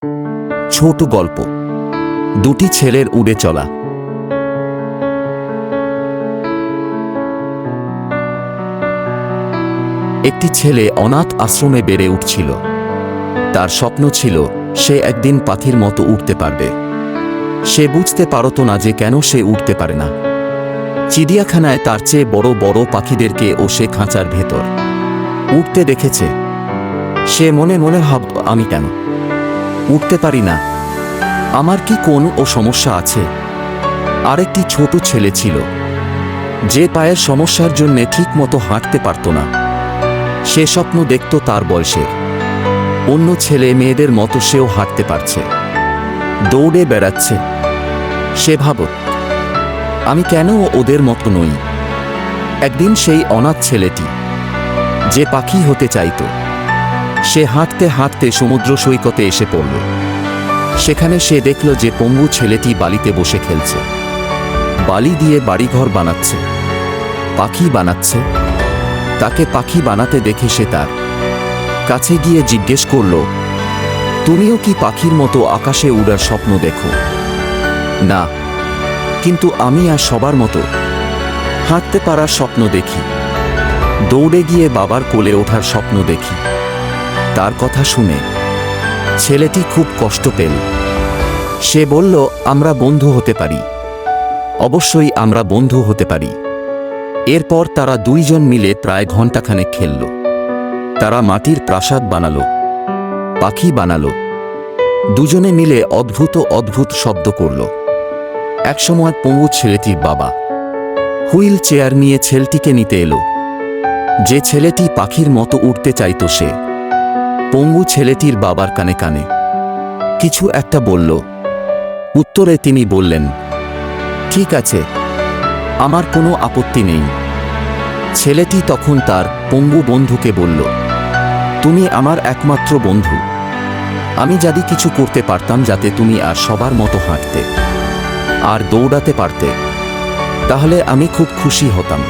ছোট গল্প, দুটি ছেলের উড়ে চলা। একটি ছেলে অনাথ আশ্রমে বেড়ে উঠছিল। তার স্বপ্ন ছিল সে একদিন পাখির মতো উড়তে পারবে। সে বুঝতে পারত না যে কেন সে উড়তে পারে না। চিড়িয়াখানায় তার চেয়ে বড় বড় পাখিদেরকে ও সে খাঁচার ভেতর উড়তে দেখেছে। সে মনে মনে ভাবত, আমি কেন উঠতে পারি না? আমার কি কোন ও সমস্যা আছে? আরেকটি ছোট ছেলে ছিল যে পায়ের সমস্যার জন্য ঠিক মতো হাঁটতে পারত না। সে স্বপ্ন দেখত তার বয়সের অন্য ছেলে মেয়েদের মতো সেও হাঁটতে পারছে, দৌড়ে বেড়াচ্ছে। সে ভাবত, আমি কেন ওদের মতো নই? একদিন সেই অনাথ ছেলেটি যে পাখি হতে চাইত, সে হাঁটতে হাঁটতে সমুদ্র সৈকতে এসে পড়ল। সেখানে সে দেখল যে পঙ্গু ছেলেটি বালিতে বসে খেলছে, বালি দিয়ে বাড়িঘর বানাচ্ছে, পাখি বানাচ্ছে। তাকে পাখি বানাতে দেখে সে তার কাছে গিয়ে জিজ্ঞেস করল, তুমিও কি পাখির মতো আকাশে উড়ার স্বপ্ন দেখো? না, কিন্তু আমি আর সবার মতো হাঁটতে পারার স্বপ্ন দেখি, দৌড়ে গিয়ে বাবার কোলে ওঠার স্বপ্ন দেখি। তার কথা শুনে ছেলেটি খুব কষ্ট পেল। সে বলল, আমরা বন্ধু হতে পারি, অবশ্যই আমরা বন্ধু হতে পারি। এরপর তারা দুইজন মিলে প্রায় ঘণ্টাখানেক খেলল। তারা মাটির প্রাসাদ বানালো, পাখি বানালো, দুজনে মিলে অদ্ভুত অদ্ভুত শব্দ করল। একসময় পঙ্গু ছেলেটির বাবা হুইল চেয়ার নিয়ে ছেলেটিকে নিতে এলো। যে ছেলেটি পাখির মতো উঠতে চাইত সে পঙ্গু ছেলেটির বাবার কানে কানে কিছু একটা বলল। উত্তরে তিনি বললেন, ঠিক আছে, আমার কোনো আপত্তি নেই। ছেলেটি তখন তার পঙ্গু বন্ধুকে বলল, তুমি আমার একমাত্র বন্ধু। আমি যদি কিছু করতে পারতাম যাতে তুমি আর সবার মতো হাঁটতে আর দৌড়াতে পারতে, তাহলে আমি খুব খুশি হতাম।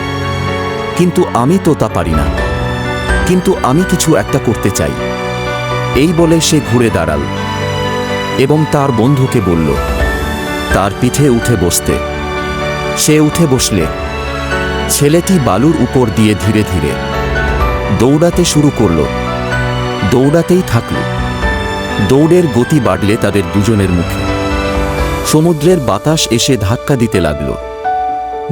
কিন্তু আমি তো তা পারি না। কিন্তু আমি কিছু একটা করতে চাই। এই বলে সে ঘুরে দাঁড়াল এবং তার বন্ধুকে বলল তার পিঠে উঠে বসতে। সে উঠে বসলে ছেলেটি বালুর উপর দিয়ে ধীরে ধীরে দৌড়াতে শুরু করল। দৌড়াতেই থাকল। দৌড়ের গতি বাড়লে তাদের দুজনের মুখে সমুদ্রের বাতাস এসে ধাক্কা দিতে লাগল।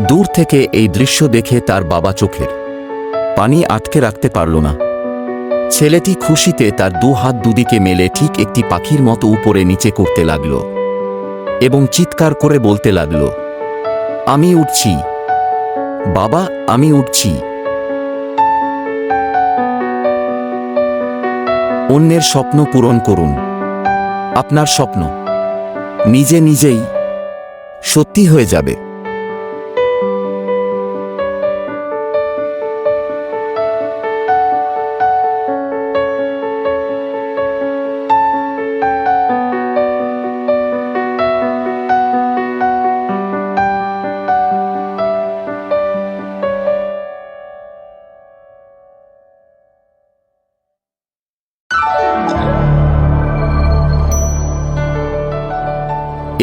দূর থেকে এই দৃশ্য দেখে তার বাবা চোখের পানি আটকে রাখতে পারল না। ছেলেটি খুশিতে তার দু হাত দুদিকে মেলে ঠিক একটি পাখির মতো উপরে নিচে করতে লাগল এবং চিৎকার করে বলতে লাগল, আমি উঠছি বাবা, আমি উঠছি। অন্যের স্বপ্ন পূরণ করুন। আপনার স্বপ্ন নিজে নিজেই সত্যি হয়ে যাবে।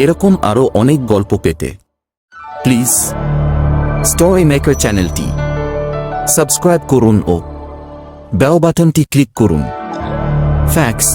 এরকম আরও অনেক গল্প পেতে প্লিজ স্টোরি মেকার চ্যানেলটি সাবস্ক্রাইব করুন ও বেল বাটনটি ক্লিক করুন। থ্যাঙ্কস।